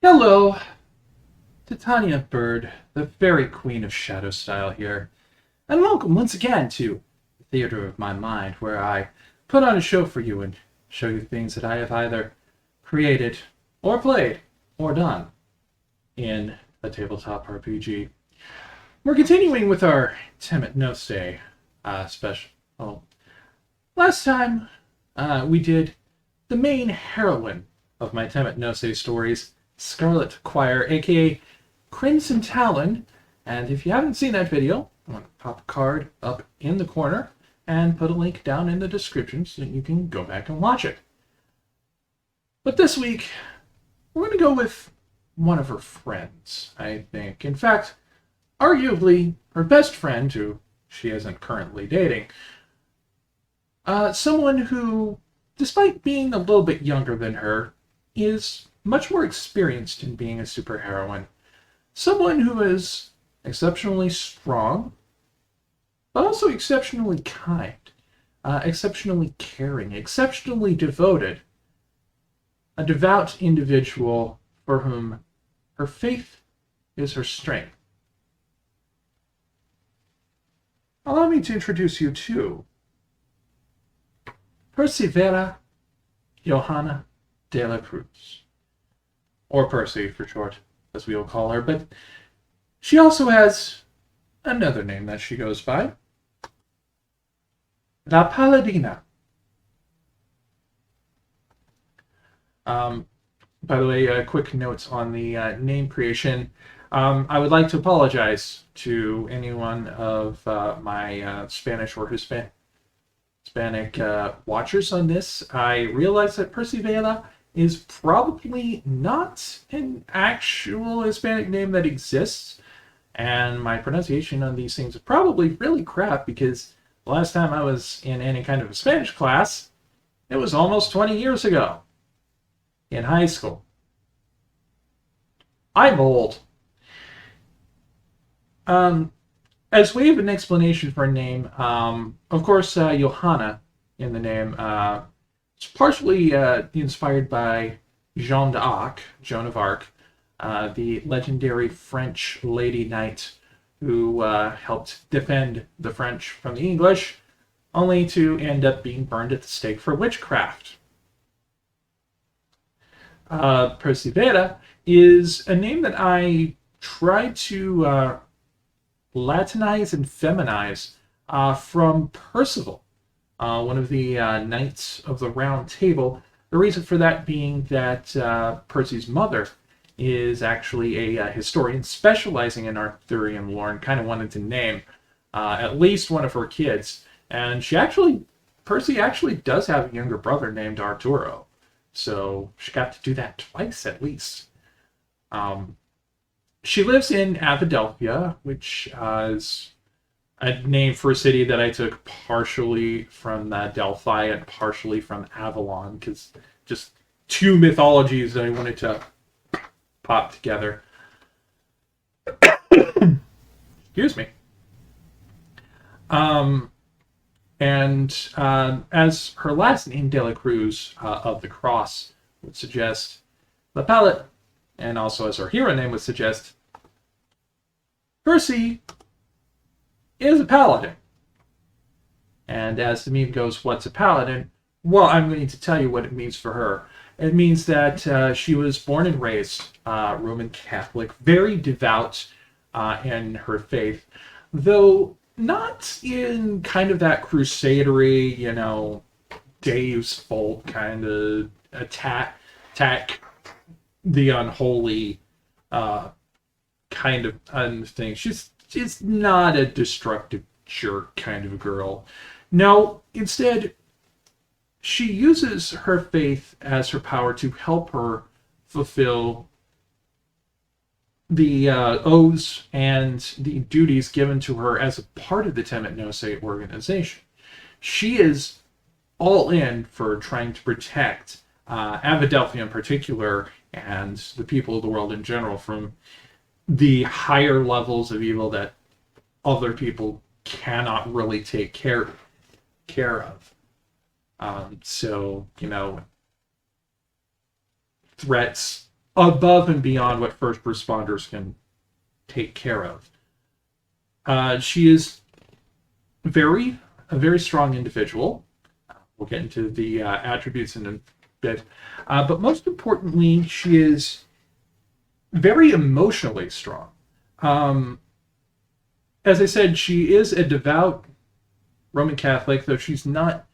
Hello, Titania Bird, the very queen of shadow style here, and welcome once again to the Theater of My Mind, where I put on a show for you and show you things that I have either created, or played, or done in a tabletop RPG. We're continuing with our Temet Nosce special. Well, last time we did the main heroine of my Temet Nosce stories, Scarlet Quire, aka Crimson Talon. And if you haven't seen that video, I'm going to pop a card up in the corner and put a link down in the description so that you can go back and watch it. But this week, we're going to go with one of her friends, I think. In fact, arguably her best friend, who she isn't currently dating. Someone who, despite being a little bit younger than her, is much more experienced in being a superheroine. Someone who is exceptionally strong, but also exceptionally kind, exceptionally caring, exceptionally devoted. A devout individual for whom her faith is her strength. Allow me to introduce you to Percìvela Joanna de la Cruz, or Percy for short, as we will call her, but she also has another name that she goes by, La Paladìna. By the way, quick notes on the name creation. I would like to apologize to anyone of my Spanish or Hispanic watchers on this. I realize that Percìvela is probably not an actual Hispanic name that exists, and my pronunciation on these things is probably really crap because the last time I was in any kind of a Spanish class, it was almost 20 years ago, in high school. I'm old. As way of an explanation for a name, of course, Johanna in the name, it's partially inspired by Jeanne d'Arc, Joan of Arc, the legendary French lady knight who helped defend the French from the English, only to end up being burned at the stake for witchcraft. Percìvela is a name that I tried to Latinize and feminize from Percival, one of the Knights of the Round Table. The reason for that being that Percy's mother is actually a historian specializing in Arthurian lore and kind of wanted to name at least one of her kids. And Percy actually does have a younger brother named Arturo. So she got to do that twice at least. She lives in Avidelphia, which is a name for a city that I took partially from Delphi and partially from Avalon, because just two mythologies that I wanted to pop together. Excuse me. And as her last name, De La Cruz, of the Cross, would suggest, La Palette, and also as her hero name would suggest, Percy is a paladin. And as the meme goes, what's a paladin? Well, I'm going to tell you what it means for her. It means that she was born and raised Roman Catholic, very devout in her faith, though not in kind of that crusadery, Dave's fault kind of attack the unholy kind of thing. She's not a destructive jerk kind of a girl. No, instead, she uses her faith as her power to help her fulfill the oaths and the duties given to her as a part of the Temet Nosce organization. She is all in for trying to protect Avidelphia in particular and the people of the world in general from the higher levels of evil that other people cannot really take care of. So, threats above and beyond what first responders can take care of. She is a very strong individual. We'll get into the attributes in a bit. But most importantly, she is very emotionally strong. As I said, she is a devout Roman Catholic, though she's not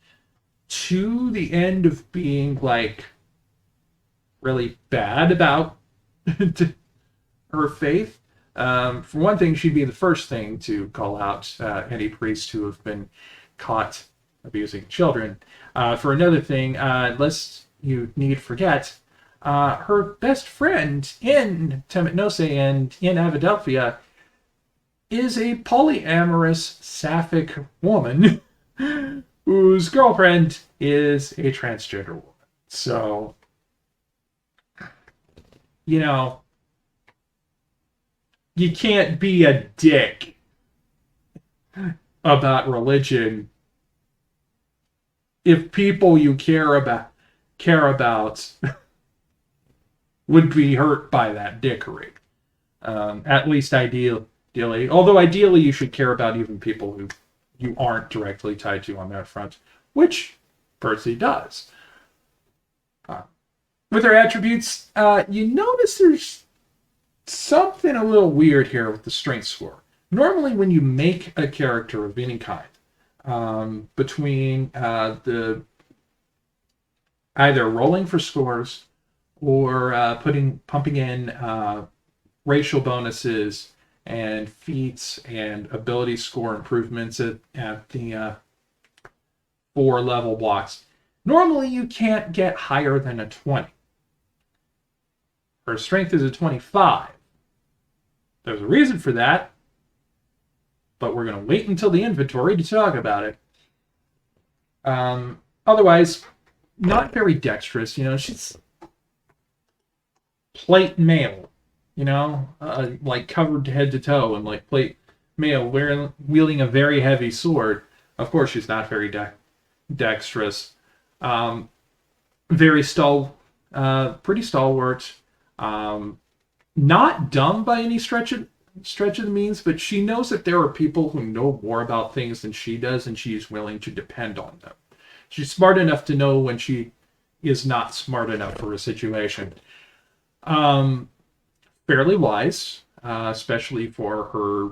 to the end of being like really bad about her faith. For one thing, she'd be the first thing to call out any priest who have been caught abusing children. For another thing, lest you need forget, her best friend in Temet Nosce and in Avidelphia is a polyamorous sapphic woman whose girlfriend is a transgender woman. So, you know, you can't be a dick about religion if people you care about would be hurt by that dickery. At least ideally. Although ideally you should care about even people who you aren't directly tied to on that front, which Percy does. With her attributes, you notice there's something a little weird here with the strength score. Normally when you make a character of any kind, between the either rolling for scores or pumping in racial bonuses and feats and ability score improvements at the 4 level blocks. Normally you can't get higher than a 20. Her strength is a 25. There's a reason for that, but we're going to wait until the inventory to talk about it. Otherwise, not very dexterous. You know, she's plate mail. You know, like covered head to toe and like plate mail, wielding a very heavy sword. Of course, she's not very dexterous. Pretty stalwart. Not dumb by any stretch of the means, but she knows that there are people who know more about things than she does, and she's willing to depend on them. She's smart enough to know when she is not smart enough for a situation. Fairly wise, especially for her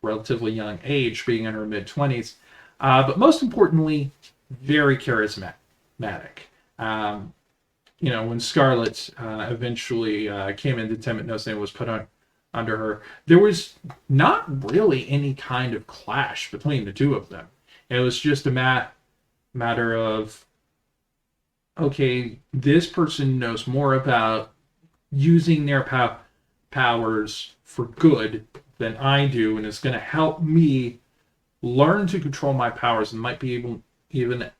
relatively young age, being in her mid-20s. But most importantly, very charismatic. You know, when Scarlet eventually came into Temet Nosce and was put under her, there was not really any kind of clash between the two of them. It was just a matter of, okay, this person knows more about using their powers for good than I do, and is going to help me learn to control my powers, and might be even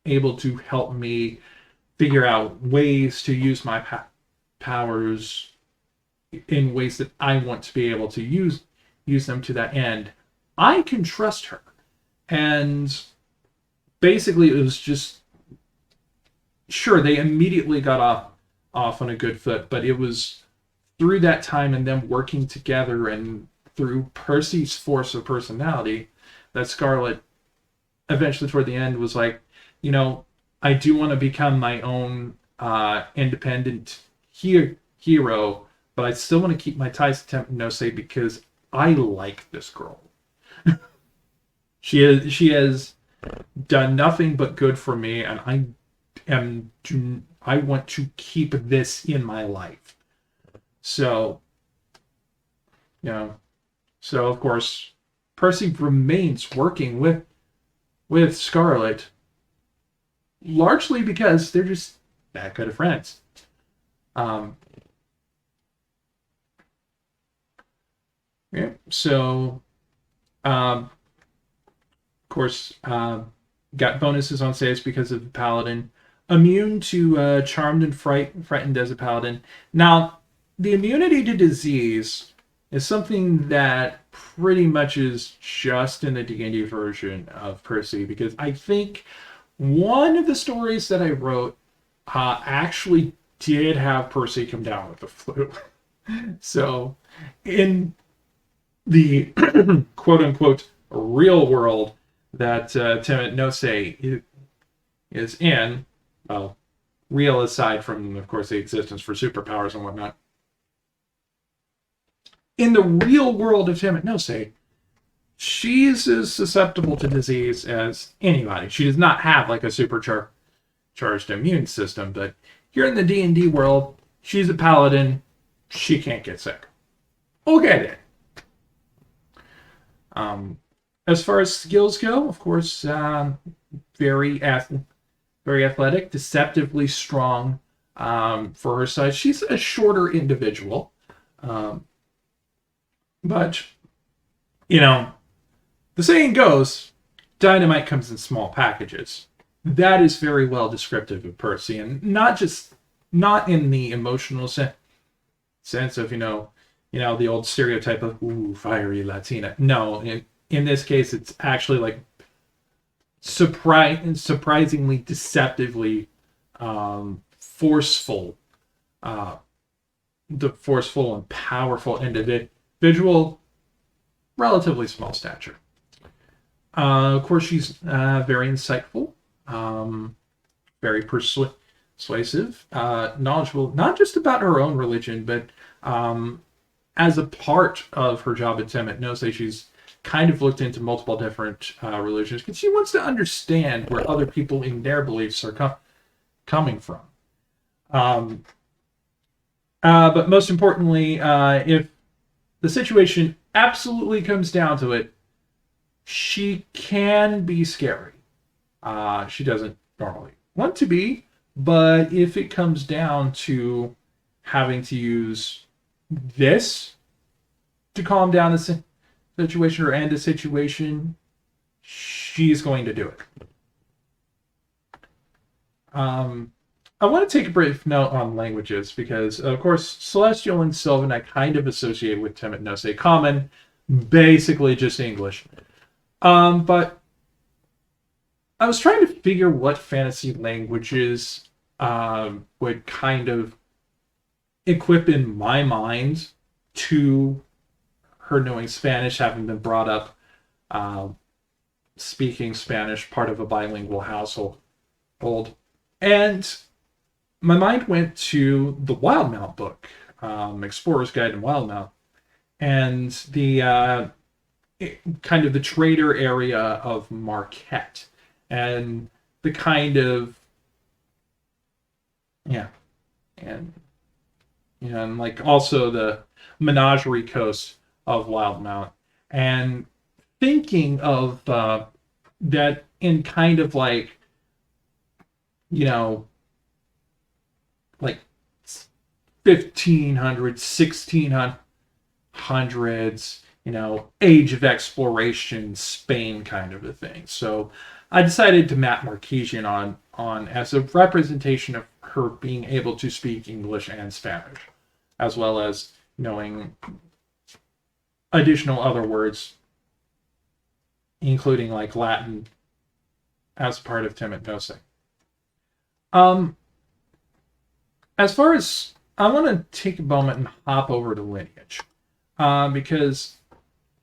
able to help me figure out ways to use my powers in ways that I want to be able to use them to that end. I can trust her. And basically it was just, sure, they immediately got off on a good foot, but it was through that time and them working together and through Percy's force of personality that Scarlet eventually toward the end was like, you know, I do want to become my own independent hero, but I still want to keep my ties to Temet Nosce because I like this girl. She has done nothing but good for me, and I want to keep this in my life. So, you know, so of course, Percy remains working with Scarlet, largely because they're just that good of friends. Yeah, so, of course, got bonuses on saves because of the Paladin. Immune to Charmed and Frightened as a Paladin. Now, the immunity to disease is something that pretty much is just in the D&D version of Percy, because I think one of the stories that I wrote actually did have Percy come down with the flu. So, in the quote-unquote real world that Temet Nosce is in, well, real aside from, of course, the existence for superpowers and whatnot, in the real world of Temet Nosce, she's as susceptible to disease as anybody. She does not have like a supercharged immune system, but here in the D&D world, she's a paladin. She can't get sick. Okay then. As far as skills go, of course, very athletic, deceptively strong for her size. She's a shorter individual. But, you know, the saying goes, dynamite comes in small packages. That is very well descriptive of Percy, and not in the emotional sense of, you know, the old stereotype of, ooh, fiery Latina. No, in this case, it's actually like surprisingly, deceptively forceful, the forceful and powerful individual, relatively small stature. Of course, she's very insightful, very persuasive, knowledgeable, not just about her own religion, but as a part of her job at Temet Nosce, she's kind of looked into multiple different religions because she wants to understand where other people in their beliefs are coming from. But most importantly, if the situation absolutely comes down to it, she can be scary. She doesn't normally want to be, but if it comes down to having to use this to calm down the situation or end a situation, she's going to do it. I want to take a brief note on languages because, of course, Celestial and Sylvan I kind of associate with Temet Nosce. Common, basically just English. But I was trying to figure what fantasy languages would kind of equip in my mind to her knowing Spanish, having been brought up speaking Spanish, part of a bilingual household. And my mind went to the Wildmount book, Explorer's Guide to Wildmount, and the kind of the trader area of Marquette, and the kind of, and like also the Menagerie Coast of Wildmount, and thinking of that in kind of like, like 1500s, 1600s, Age of Exploration, Spain kind of a thing. So I decided to map Marquesian on as a representation of her being able to speak English and Spanish, as well as knowing additional other words, including like Latin, as part of Temet Nosce. As far as, I want to take a moment and hop over to lineage, because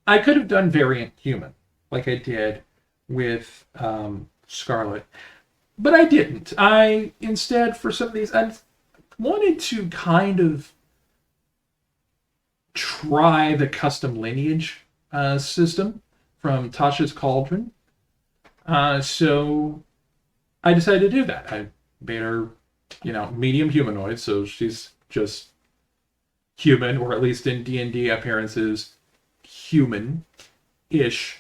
I could have done variant human, like I did with Scarlet, but I didn't. I instead, for some of these, I wanted to kind of try the custom lineage system from Tasha's Cauldron. So I decided to do that. I made her, medium humanoid, so she's just human, or at least in D&D appearances, human-ish.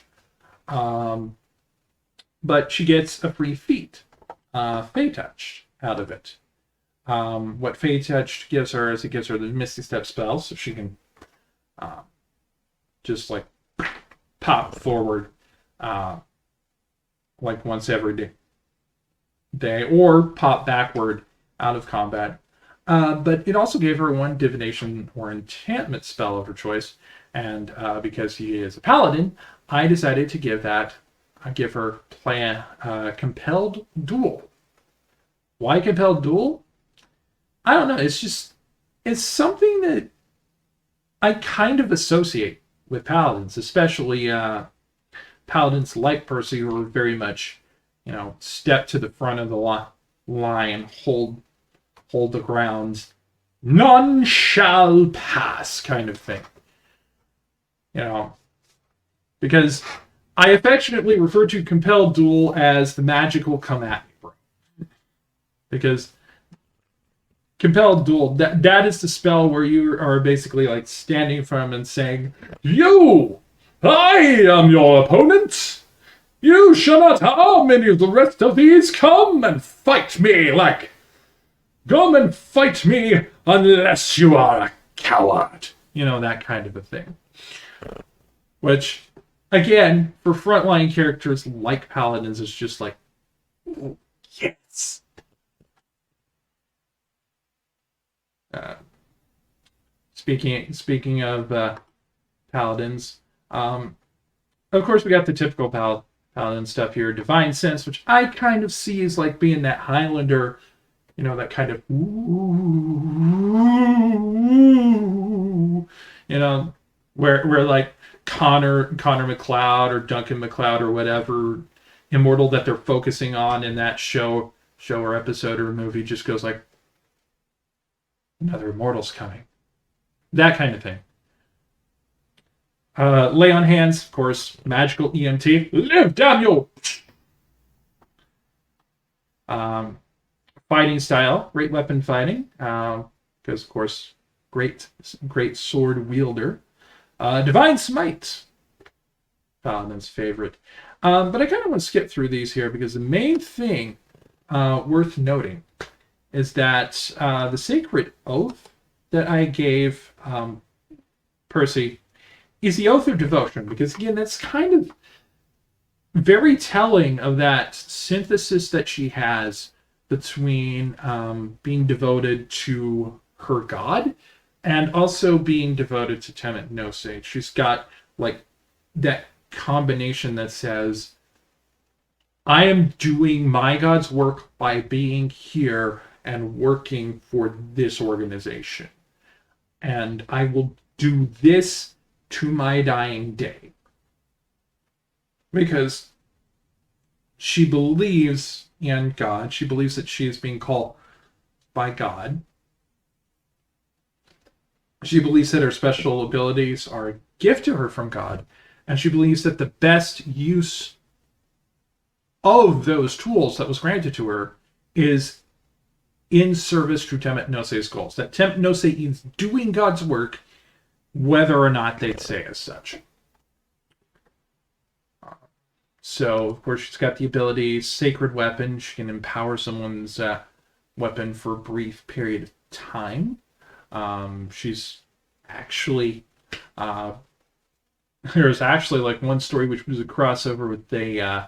But she gets a free feat, Fey Touch, out of it. What Fey Touch gives her is it gives her the Misty Step spell, so she can just like pop forward like once every day, or pop backward out of combat. But it also gave her one divination or enchantment spell of her choice, and because he is a paladin, I decided to give her Compelled Duel. Why Compelled Duel? I don't know. It's something that I kind of associate with paladins, especially paladins like Percy, who are very much, step to the front of the line, hold the ground, none shall pass, kind of thing. Because I affectionately refer to Compelled Duel as the magical come at me, bro. Because Compelled Duel, that is the spell where you are basically like standing in front of him and saying, "You! I am your opponent! You shall not harm any of the rest of these! Come and fight me unless you are a coward!" That kind of a thing. Which, again, for frontline characters like Paladins, is just like, ooh, yes! Speaking of Paladins, of course we got the typical Paladin stuff here. Divine Sense, which I kind of see as like being that Highlander, that kind of ooh, where like Connor McLeod or Duncan McLeod or whatever immortal that they're focusing on in that show or episode or movie just goes like, another immortal's coming. That kind of thing. Lay on Hands, of course, magical EMT. Live, damn you! Fighting style, great weapon fighting, because of course, great sword wielder. Divine Smite, Paladin's favorite. But I kind of want to skip through these here because the main thing worth noting is that the sacred oath that I gave Percy is the Oath of Devotion, because again, that's kind of very telling of that synthesis that she has between being devoted to her god and also being devoted to Temet Nosce. She's got like that combination that says, I am doing my god's work by being here and working for this organization. And I will do this to my dying day. Because she believes in God. She believes that she is being called by God. She believes that her special abilities are a gift to her from God. And she believes that the best use of those tools that was granted to her is in service to Temet Nosce's goals. That Temet Nosce is doing God's work, whether or not they'd say as such. So, of course, she's got the ability, Sacred Weapon. She can empower someone's weapon for a brief period of time. She's actually... there's actually like one story which was a crossover with a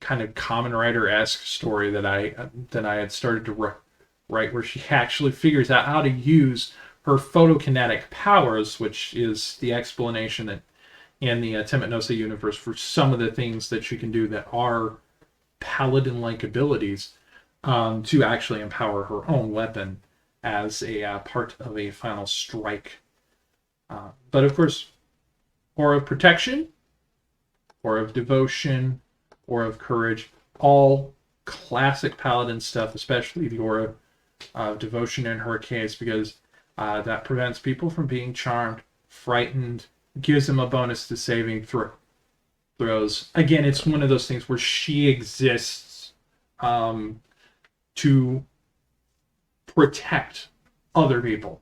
kind of Kamen Rider-esque story that I had started to write, where she actually figures out how to use her photokinetic powers, which is the explanation that in the Temet Nosce universe for some of the things that she can do that are paladin-like abilities, to actually empower her own weapon as a part of a final strike. But of course, Aura of Protection, Aura of Devotion, Aura of Courage, all classic paladin stuff, especially the Aura of Devotion in her case, because that prevents people from being charmed, frightened, gives them a bonus to saving throws. Again, it's one of those things where she exists to protect other people.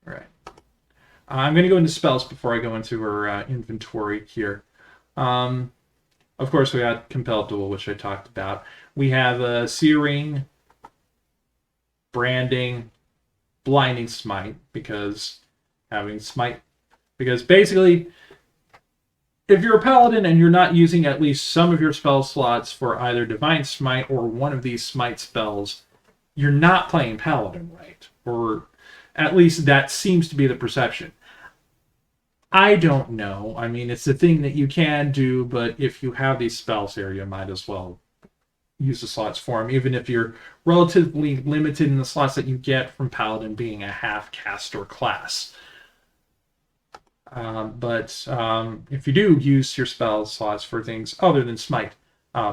All right. I'm going to go into spells before I go into her inventory here. Of course, we got Compelled Duel, which I talked about. We have Searing, Branding, Blinding Smite, because basically, if you're a paladin and you're not using at least some of your spell slots for either Divine Smite or one of these Smite spells, you're not playing paladin right. Or at least that seems to be the perception. I don't know. I mean, it's a thing that you can do, but if you have these spells here, you might as well use the slots for him, even if you're relatively limited in the slots that you get from Paladin being a half caster class. But if you do use your spell slots for things other than Smite,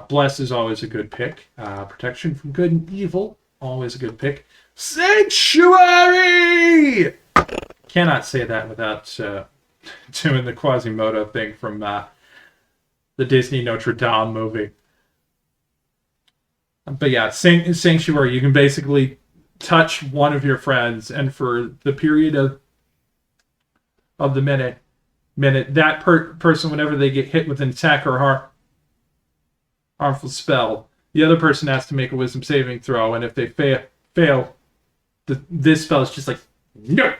Bless is always a good pick. Protection from good and evil, always a good pick. Sanctuary! Cannot say that without doing the Quasimodo thing from the Disney Notre Dame movie. But yeah, Sanctuary, you can basically touch one of your friends, and for the period of the minute, that person, whenever they get hit with an attack or harmful spell, the other person has to make a wisdom saving throw, and if they fail, this spell is just like, no!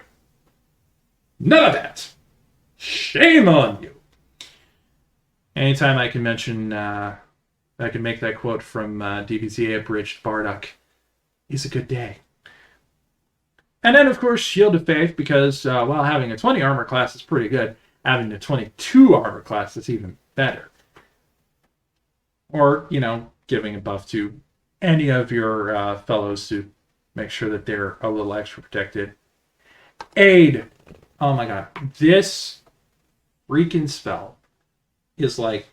None of that! Shame on you! Anytime I can mention, I can make that quote from DBZ Abridged Bardock, is a good day. And then, of course, Shield of Faith, because while having a 20 armor class is pretty good, having a 22 armor class is even better. Or, giving a buff to any of your fellows to make sure that they're a little extra protected. Aid! Oh my god. This freaking spell is like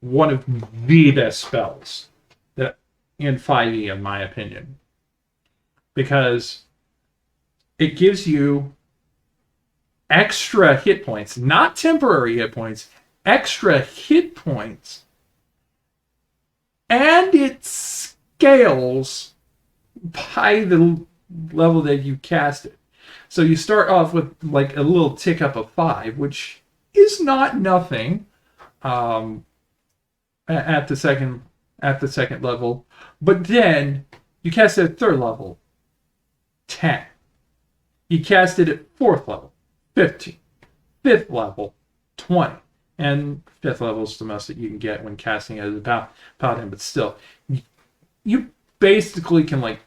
one of the best spells that in 5e, in my opinion. Because it gives you extra hit points, not temporary hit points, extra hit points. And it scales by the level that you cast it. So you start off with like a little tick up of 5, which is not nothing at the second level. But then you cast it at 3rd level, 10. You cast it at 4th level, 15. 5th level, 20. And 5th level is the most that you can get when casting it as a paladin. But still, you basically can like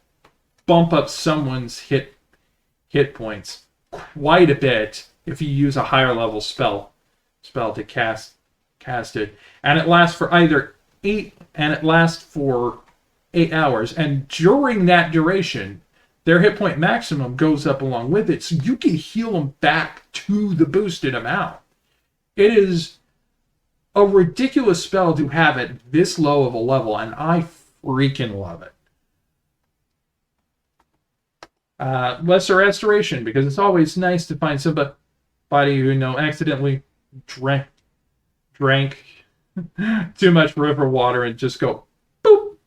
bump up someone's hit points quite a bit if you use a higher level spell to cast it. And it lasts for either 8 hours. And during that duration, their hit point maximum goes up along with it, so you can heal them back to the boosted amount. It is a ridiculous spell to have at this low of a level, and I freaking love it. Lesser Restoration, because it's always nice to find somebody who accidentally drank too much river water and just go, boop!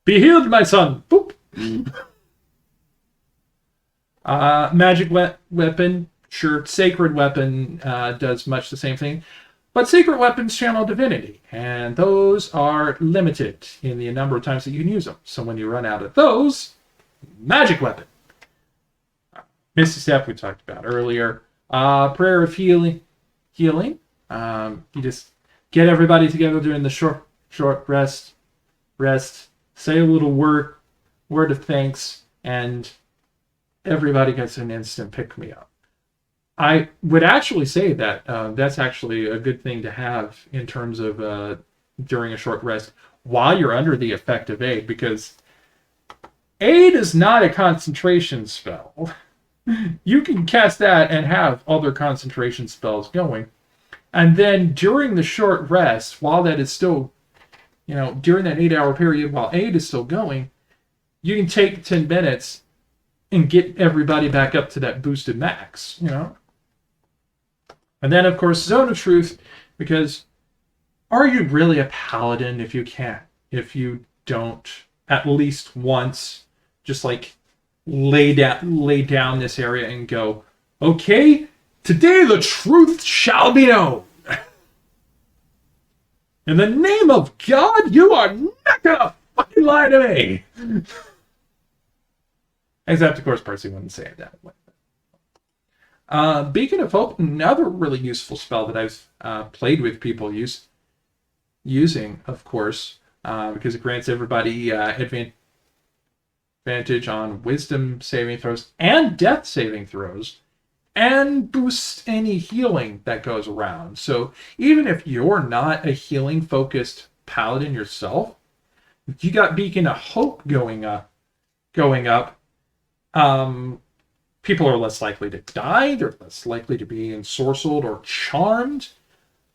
Be healed, my son! Boop! Magic weapon, sure. Sacred weapon does much the same thing, but sacred weapons channel divinity, and those are limited in the number of times that you can use them. So when you run out of those, magic weapon. Misty Step we talked about earlier. Prayer of healing. You just get everybody together during the short rest. Say a little word of thanks, and everybody gets an instant pick-me-up. I would actually say that that's actually a good thing to have in terms of during a short rest while you're under the effect of aid, because aid is not a concentration spell. You can cast that and have other concentration spells going. And then during the short rest, while that is still, during that 8-hour period while aid is still going, you can take 10 minutes and get everybody back up to that boosted max, And then, of course, Zone of Truth, because are you really a paladin if you don't at least once just like lay down this area and go, okay, today the truth shall be known. In the name of God, you are not gonna fucking lie to me. Except, of course, Percy wouldn't say it that way. Beacon of Hope, another really useful spell that I've played with people using, of course, because it grants everybody advantage on wisdom saving throws and death saving throws, and boosts any healing that goes around. So even if you're not a healing-focused paladin yourself, you got Beacon of Hope going up. People are less likely to die. They're less likely to be ensorcelled or charmed.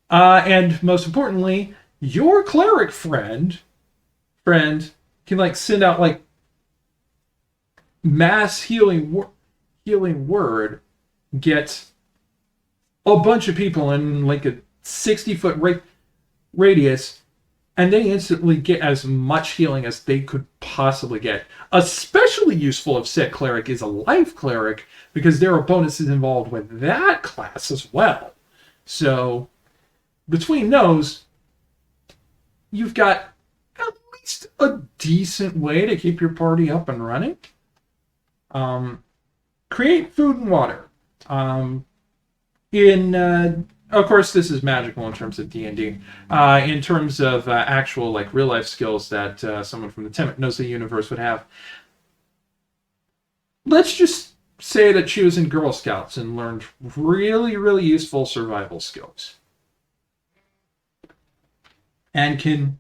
And most importantly, your cleric friend can like send out like mass healing word, get a bunch of people in like a 60-foot radius, and they instantly get as much healing as they could possibly get. Especially useful if said cleric is a life cleric, because there are bonuses involved with that class as well. So between those, you've got at least a decent way to keep your party up and running. Create food and water. Of course, this is magical in terms of D&D. In terms of actual, like, real-life skills that someone from the Temet Nosce universe would have, let's just say that she was in Girl Scouts and learned really, really useful survival skills. And can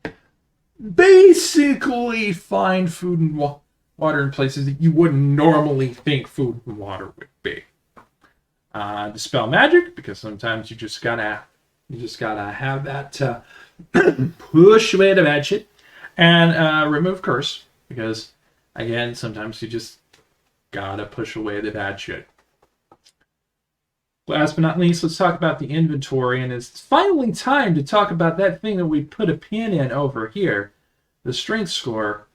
basically find food and water in places that you wouldn't normally think food and water would be. Dispel magic, because sometimes you just gotta have that push away the bad shit, and remove curse, because again, sometimes you just gotta push away the bad shit. Last but not least, let's talk about the inventory, and it's finally time to talk about that thing that we put a pin in over here, the strength score,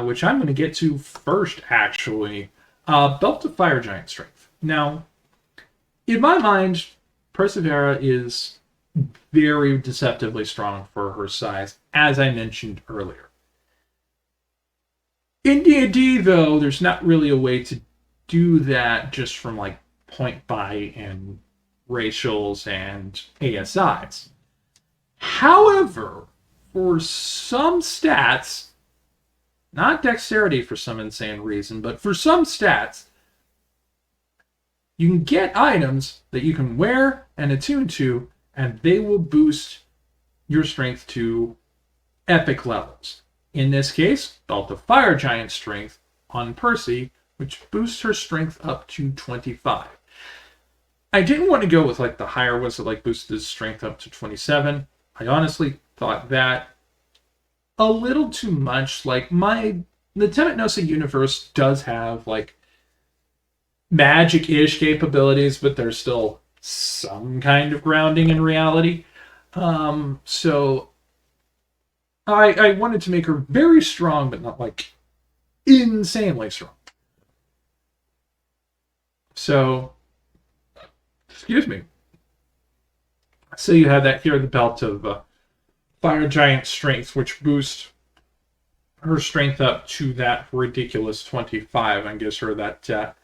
which I'm going to get to first, actually. Belt of Fire Giant Strength. Now, in my mind, Percìvela is very deceptively strong for her size, as I mentioned earlier. In D&D, though, there's not really a way to do that just from, like, point buy and racials and ASIs. However, for some stats, not dexterity for some insane reason, but for some stats, you can get items that you can wear and attune to, and they will boost your strength to epic levels. In this case, Belt of Fire Giant Strength on Percy, which boosts her strength up to 25. I didn't want to go with like the higher ones that like boosted his strength up to 27. I honestly thought that a little too much. Like the Temet Nosce universe does have like magic-ish capabilities, but there's still some kind of grounding in reality. So I wanted to make her very strong, but not like insanely strong. So, excuse me. So you have that here, the Belt of Fire Giant Strength, which boosts her strength up to that ridiculous 25 and gives her that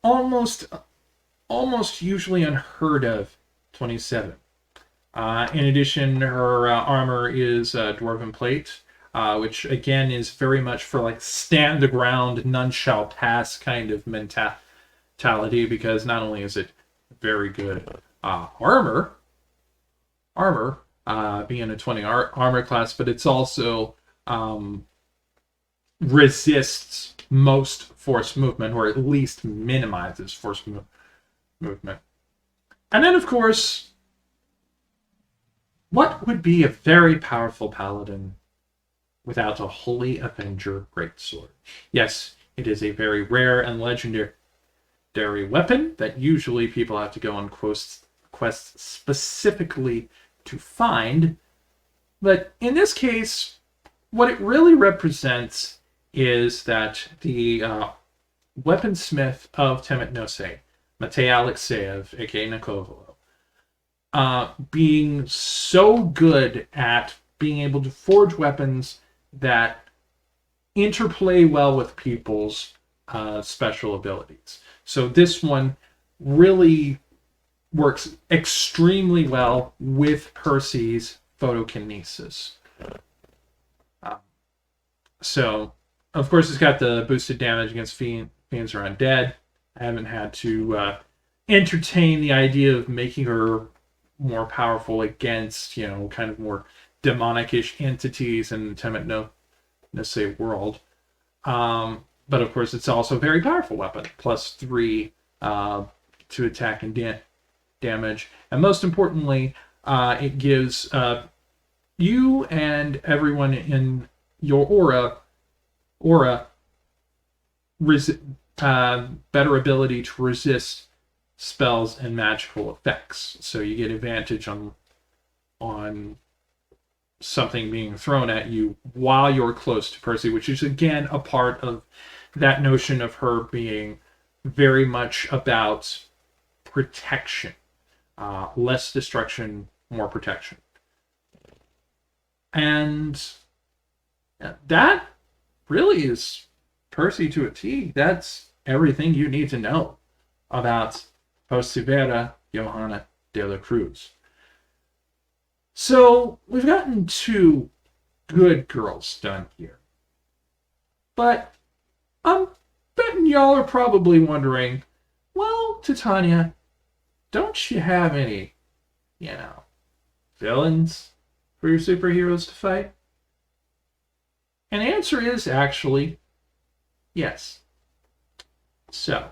almost usually unheard of 27. In addition, her armor is Dwarven Plate, which again is very much for like stand the ground, none shall pass kind of mentality, because not only is it very good armor, being a 20 armor class, but it's also resists most force movement, or at least minimizes force movement. And then, of course, what would be a very powerful paladin without a Holy Avenger Greatsword? Yes, it is a very rare and legendary weapon that usually people have to go on quests specifically to find. But in this case, what it really represents is that the weaponsmith of Temet Nosce, Matei Alexeyev, aka Nikovolo, being so good at being able to forge weapons that interplay well with people's special abilities. So this one really works extremely well with Percy's photokinesis. So, of course, it's got the boosted damage against fiends or undead. I haven't had to entertain the idea of making her more powerful against, kind of more demonic-ish entities in Temet Nosce world. But of course, it's also a very powerful weapon, +3 to attack and damage. And most importantly, it gives you and everyone in your aura better ability to resist spells and magical effects. So you get advantage on something being thrown at you while you're close to Percy, which is again a part of that notion of her being very much about protection. Less destruction, more protection. And that really is Percy to a T. That's everything you need to know about Percìvela Joanna de la Cruz. So we've gotten 2 good girls done here. But I'm betting y'all are probably wondering, well, Titania, don't you have any, villains for your superheroes to fight? And the answer is actually yes. So,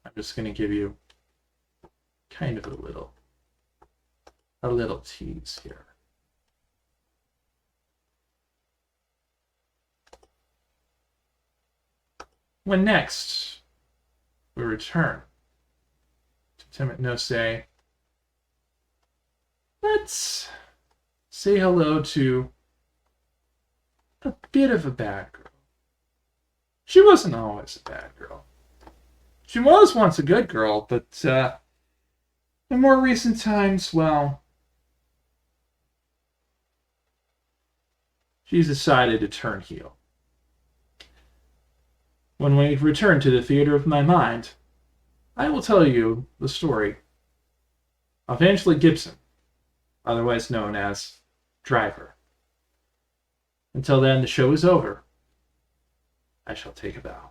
I'm just going to give you kind of a little tease here. When next we return to Temet Nosce, let's say hello to a bit of a bad girl. She wasn't always a bad girl. She was once a good girl, but in more recent times, well, she's decided to turn heel. When we return to the theater of my mind, I will tell you the story of Angela Gibson, otherwise known as Driver. Until then, the show is over. I shall take a bow.